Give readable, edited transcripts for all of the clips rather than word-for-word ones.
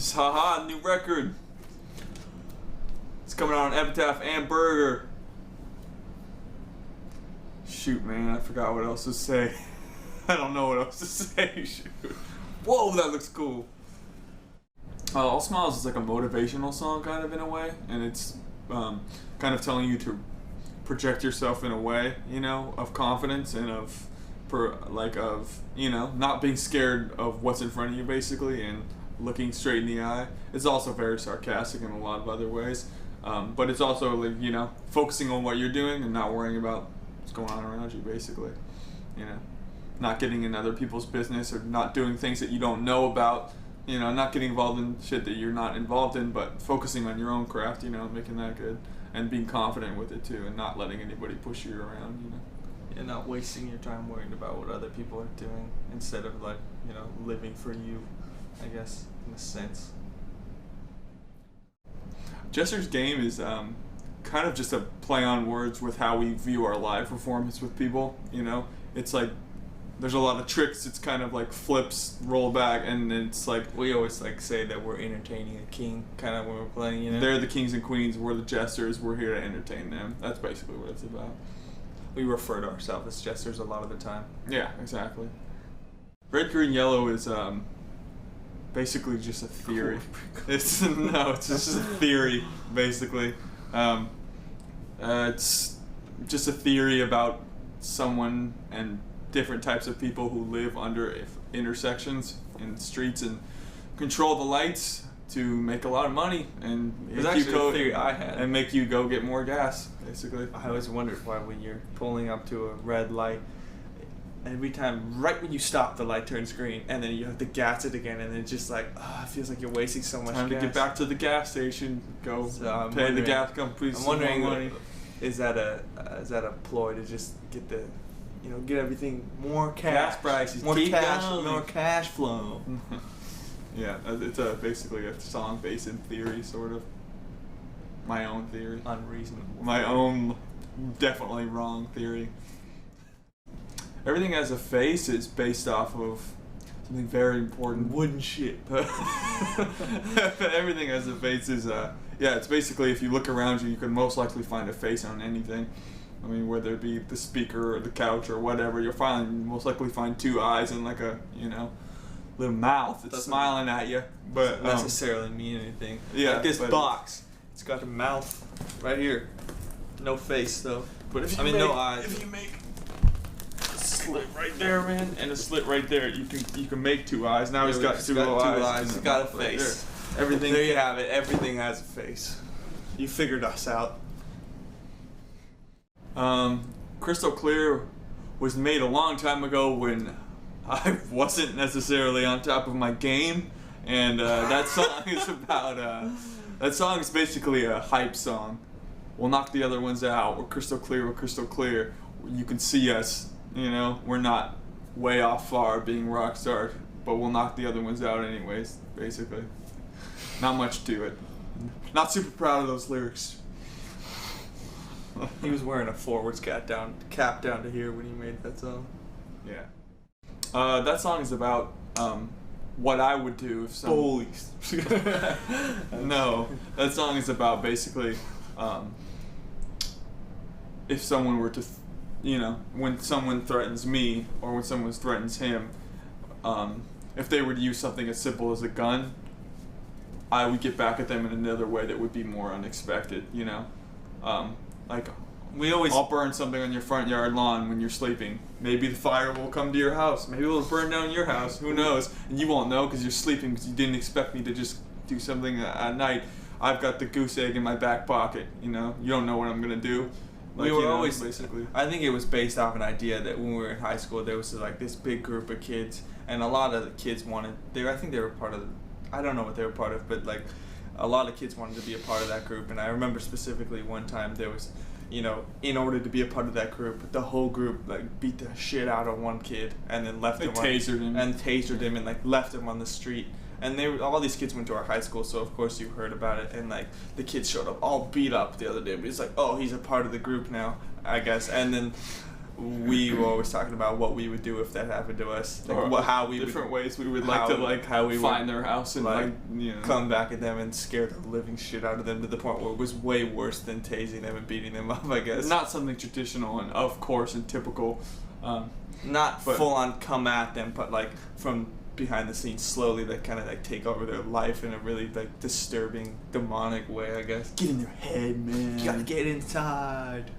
This haha, new record. It's coming out on Epitaph Hamburguer. Shoot, man, I forgot what else to say. I don't know what else to say. Shoot. Whoa, that looks cool. All Smiles is like a motivational song, kind of, in a way, and it's kind of telling you to project yourself in a way, you know, of confidence and of you know, not being scared of what's in front of you, basically, and looking straight in the eye. It's also very sarcastic in a lot of other ways, but it's also, like, you know, focusing on what you're doing and not worrying about what's going on around you, basically, you know, not getting in other people's business or not doing things that you don't know about, you know, not getting involved in shit that you're not involved in, but focusing on your own craft, you know, making that good, and being confident with it too, and not letting anybody push you around, you know. And not wasting your time worrying about what other people are doing instead of, like, you know, living for you, I guess, in a sense. Jester's game is kind of just a play on words with how we view our live performance with people, you know. It's like there's a lot of tricks. It's kind of like flips, roll back, and it's like we always like say that we're entertaining a king, kind of when we're playing, you know. They're the kings and queens. We're the jesters. We're here to entertain them. That's basically what it's about. We refer to ourselves as jesters a lot of the time. Yeah, exactly. Red, green, yellow is basically just a theory. It's just a theory, basically. It's just a theory about someone and different types of people who live under intersections in streets and control the lights to make a lot of money and make you go, a theory I had. And make you go get more gas, basically. I always wondered why when you're pulling up to a red light, every time, right when you stop, the light turns green, and then you have to gas it again, and it's just like, it feels like you're wasting so much gas. Time to get back to the gas station, go pay the gas company. I'm wondering, money. Is that a ploy to just get the, you know, get everything more gas prices, more cash flow? Yeah, it's basically a song based in theory, sort of. My own theory. Unreasonable. My own definitely wrong theory. Everything Has a Face is based off of something very important. Wooden shit. Everything Has a Face is, yeah, it's basically if you look around you, you can most likely find a face on anything. I mean, whether it be the speaker or the couch or whatever, you'll most likely find two eyes and like a, you know, little mouth that's smiling at you. But doesn't necessarily mean anything. Yeah, like this box, it's got a mouth right here, no face though. But if you no eyes. If you make a slit right there, man, and a slit right there, you can make two eyes. Now he's got two eyes. He's got a face. Right everything. There you have it. Everything has a face. You figured us out. Crystal Clear was made a long time ago when I wasn't necessarily on top of my game, and that song is about that song is basically a hype song. We'll knock the other ones out. We're crystal clear. We're crystal clear. You can see us. You know, we're not way off far being rock stars, but we'll knock the other ones out anyways. Basically, not much to it. Not super proud of those lyrics. He was wearing a forwards cap down to here when he made that song. Yeah. That song is about what I would do if someone... No, that song is about basically if someone were to, you know, when someone threatens me or when someone threatens him, if they were to use something as simple as a gun, I would get back at them in another way that would be more unexpected, you know? Like, I'll burn something on your front yard lawn when you're sleeping. Maybe the fire will come to your house. Maybe it'll burn down your house. Who knows? And you won't know because you're sleeping because you didn't expect me to just do something at night. I've got the goose egg in my back pocket, you know? You don't know what I'm going to do. Like, we were always, basically. I think it was based off an idea that when we were in high school, there was like this big group of kids, and a lot of the kids I think they were part of, I don't know what they were part of, but like, a lot of kids wanted to be a part of that group, and I remember specifically one time there was, you know, in order to be a part of that group, the whole group like beat the shit out of one kid and then left him tasered him and like left him on the street. And all these kids went to our high school, so of course you heard about it. And like the kids showed up all beat up the other day, but he's like, oh, he's a part of the group now, I guess. And then we were always talking about what we would do if that happened to us, like how we different would, ways we would like to like how we find would, their house and like you know come back at them and scare the living shit out of them to the point where it was way worse than tasing them and beating them up, I guess. Not something traditional and of course and typical. Not full on come at them, but like from behind the scenes slowly that kind of like take over their life in a really like disturbing, demonic way, I guess. Get in their head, man. You gotta get inside.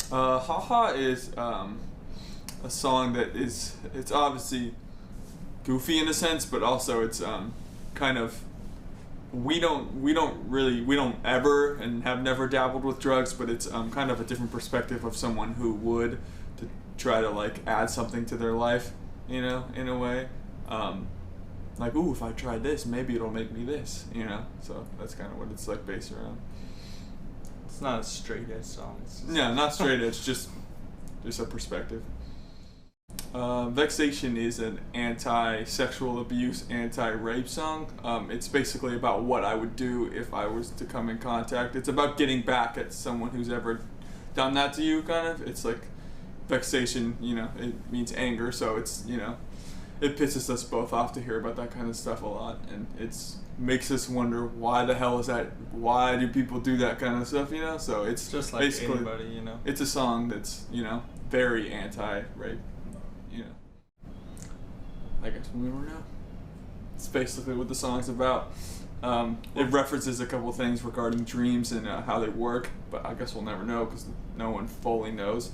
Haha is a song that it's obviously goofy in a sense, but also it's kind of we don't ever and have never dabbled with drugs, but it's kind of a different perspective of someone who would to try to like add something to their life, you know, in a way. Like, ooh, if I try this, maybe it'll make me this, you know. So that's kind of what it's like based around. It's not a straight edge song. It's just not straight edge, just a perspective. Vexation is an anti-sexual abuse, anti-rape song. It's basically about what I would do if I was to come in contact. It's about getting back at someone who's ever done that to you, kind of. It's like vexation, you know, it means anger, so it's, you know, it pisses us both off to hear about that kind of stuff a lot, and it's makes us wonder why the hell is that, why do people do that kind of stuff, you know? So it's just like basically anybody, you know. It's a song that's, you know, very anti-rape, you know. I guess we'll never know. It's basically what the song's about. It references a couple things regarding dreams and how they work, but I guess we'll never know because no one fully knows.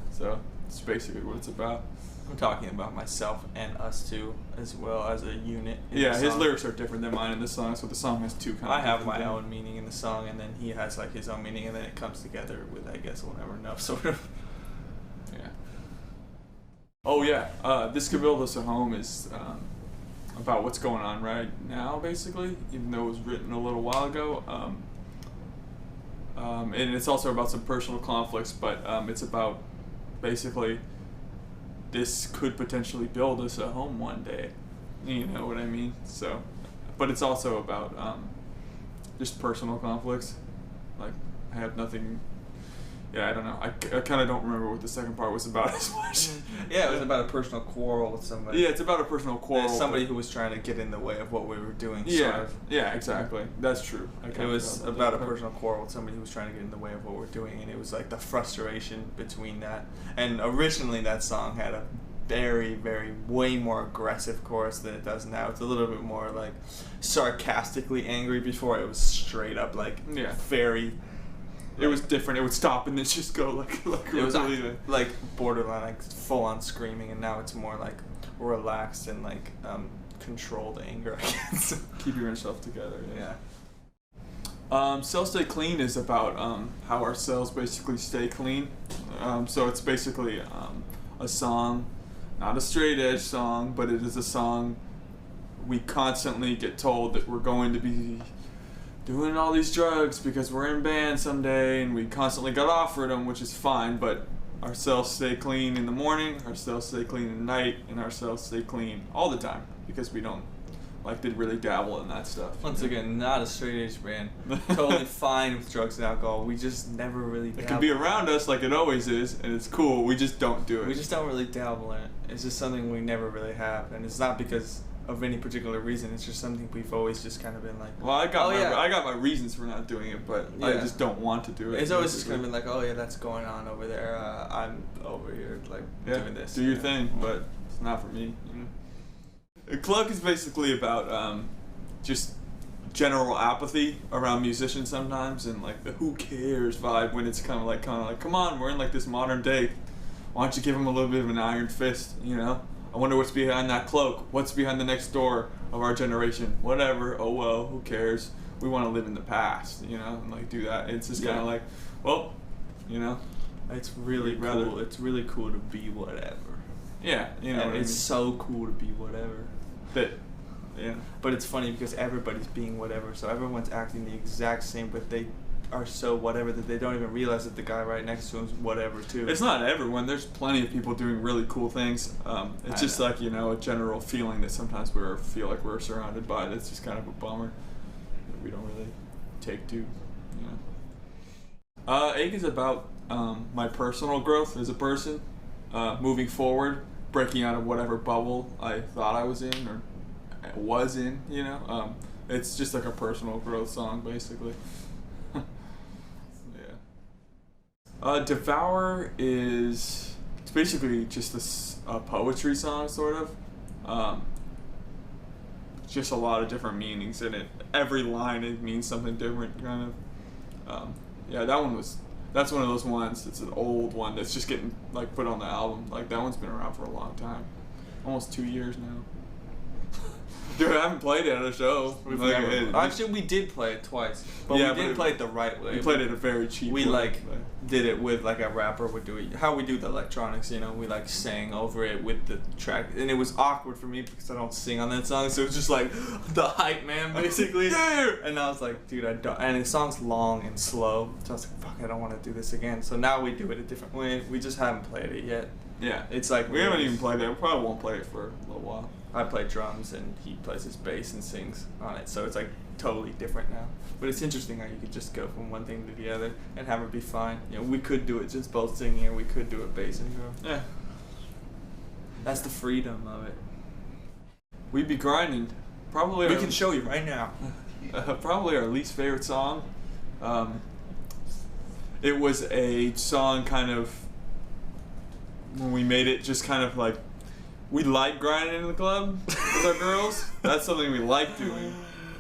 So it's basically what it's about. I'm talking about myself and us too, as well as a unit. Yeah, his lyrics are different than mine in the song, so the song has two kind of. I have my own meaning in the song, and then he has like his own meaning, and then it comes together with, I guess we'll never know, sort of. Yeah. Oh yeah, This Could Build Us a Home is about what's going on right now, basically, even though it was written a little while ago. And it's also about some personal conflicts, but it's about basically this could potentially build us a home one day. You know what I mean? So, but it's also about just personal conflicts. Like, I have nothing. Yeah, I don't know. I kind of don't remember what the second part was about as much. Yeah, it was about a personal quarrel with somebody. Yeah, it's about a personal quarrel. Somebody who was trying to get in the way of what we were doing. Yeah, sort of. Yeah, exactly. That's true. It was about a personal quarrel with somebody who was trying to get in the way of what we're doing, and it was like the frustration between that. And originally, that song had a very, very, way more aggressive chorus than it does now. It's a little bit more like sarcastically angry. Before it was straight up like very. It was different. It would stop and then just go like it was like borderline, like full on screaming, and now it's more like relaxed and like controlled anger, I guess. Keeping yourself together. Yeah. Cells Stay Clean is about how our cells basically stay clean. So it's basically a song, not a straight edge song, but it is a song we constantly get told that we're going to be doing all these drugs because we're in band someday, and we constantly got offered them, which is fine, but our cells stay clean in the morning, our cells stay clean at night, and our cells stay clean all the time because we don't like to really dabble in that stuff. Once again, not a straight edge band. Totally fine with drugs and alcohol. We just never really dabble. It can be around us like it always is, and it's cool. We just don't do it. We just don't really dabble in it. It's just something we never really have, and it's not because of any particular reason. It's just something we've always just kind of been like. Well, I got my reasons for not doing it, but I just don't want to do it. It's always just kind of been like, oh yeah, that's going on over there. I'm over here like doing this. Do your thing, but it's not for me. You know? A Cluck is basically about just general apathy around musicians sometimes, and like the who cares vibe when it's kind of like come on, we're in like this modern day. Why don't you give them a little bit of an iron fist, you know? I wonder what's behind that cloak. What's behind the next door of our generation? Whatever. Oh well, who cares? We want to live in the past, you know, and like do that. It's just kind of like, well, you know, it's really cool. It's really cool to be whatever. Yeah, you know, it's so cool to be whatever. Yeah. But it's funny because everybody's being whatever, so everyone's acting the exact same, but they are so whatever that they don't even realize that the guy right next to him is whatever too. It's not everyone. There's plenty of people doing really cool things. It's just like, you know, a general feeling that sometimes we feel like we're surrounded by. That's just kind of a bummer that we don't really take to. You know. Egg is about my personal growth as a person, moving forward, breaking out of whatever bubble I thought I was in or was in, you know. It's just like a personal growth song, basically. Yeah. Devour it's basically just a poetry song, sort of. Just a lot of different meanings in it. Every line, it means something different, kind of. Yeah, that's one of those ones. It's an old one that's just getting like put on the album. Like that one's been around for a long time, almost 2 years now. Dude, I haven't played it at a show. Actually, we did play it twice, but we didn't play it the right way. We played it a very cheap way. We did it with like a rapper would do it. How we do the electronics, you know, we like sang over it with the track, and it was awkward for me because I don't sing on that song, so it was just like the hype man basically. Yeah. And I was like, dude, I don't. And the song's long and slow, so I was like, fuck, I don't want to do this again. So now we do it a different way. We just haven't played it yet. Yeah, it's like we haven't even played it. We probably won't play it for a little while. I play drums and he plays his bass and sings on it, so it's like totally different now. But it's interesting how you could just go from one thing to the other and have it be fine. You know, we could do it just both singing, or we could do it bass and drum. Yeah, that's the freedom of it. We'd be grinding. Probably we can show you right now. Probably our least favorite song. It was a song kind of when we made it, just kind of like. We like grinding in the club with our girls. That's something we like doing.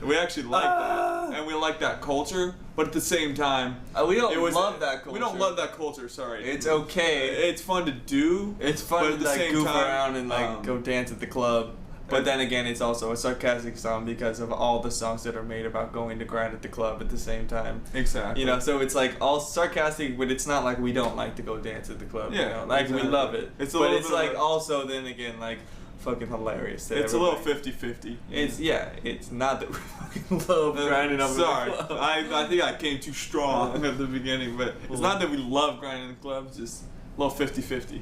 We actually like that, and we like that culture. But at the same time, we don't love that culture. We don't love that culture. Sorry. It's okay. It's fun to do. It's fun to like goof around and like go dance at the club. But then again, it's also a sarcastic song because of all the songs that are made about going to grind at the club at the same time. Exactly. You know, so it's like all sarcastic, but it's not like we don't like to go dance at the club. Yeah. You know? Like exactly. We love it. It's like also then again like fucking hilarious. It's a little 50-50. It's not that we fucking love grinding up. Sorry, in the club. I think I came too strong at the beginning, but it's not that we love grinding in the club. It's just a little 50-50.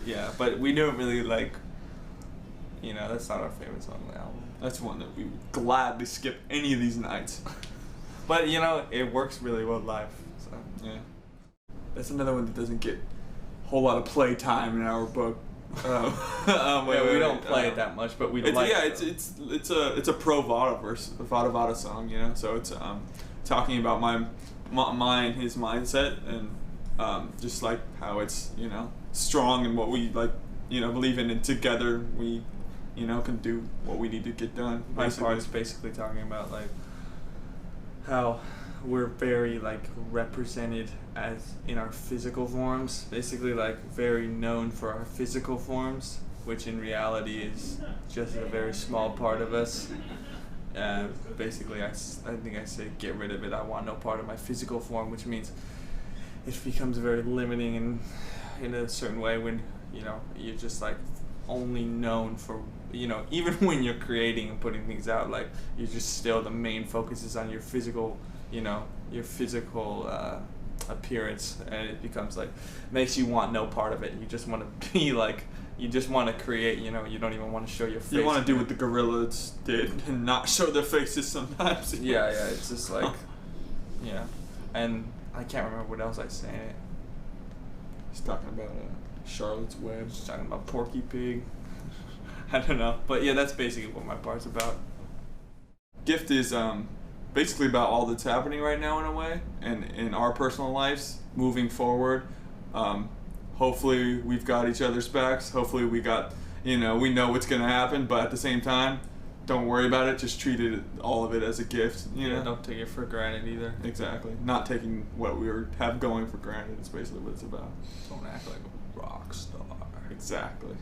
Yeah, but we don't really like. You know, that's not our favorite song on the album. That's one that we would gladly skip any of these nights. But, you know, it works really well live. So. Yeah. That's another one that doesn't get a whole lot of play time in our book. We don't play it that much, but we like it. Yeah, it's a pro vada verse, a vada song, you know? So it's talking about my his mindset, and just like how it's, you know, strong and what we like, you know, believe in, and together we, you know, can do what we need to get done. My part's basically talking about like how we're very like represented as in our physical forms, basically like very known for our physical forms, which in reality is just a very small part of us. Basically, I think I say get rid of it. I want no part of my physical form, which means it becomes very limiting in a certain way when, you know, you're just like only known for, you know, even when you're creating and putting things out, like you're just still the main focus is on your physical, you know, your physical appearance, and it becomes like makes you want no part of it. You just want to be like, you just want to create, you know, you don't even want to show your face. You want to do what the gorillas did and not show their faces sometimes. Yeah, it's just like, yeah, and I can't remember what else I sang it. He's talking about Charlotte's Web. He's talking about Porky Pig. I don't know, but yeah, that's basically what my part's about. Gift is basically about all that's happening right now in a way, and in our personal lives moving forward. Hopefully we've got each other's backs. Hopefully we got, you know, we know what's gonna happen, but at the same time, don't worry about it. Just treat it, all of it, as a gift. You know? Don't take it for granted either. Exactly. Not taking what we have going for granted is basically what it's about. Don't act like a rock star. Exactly.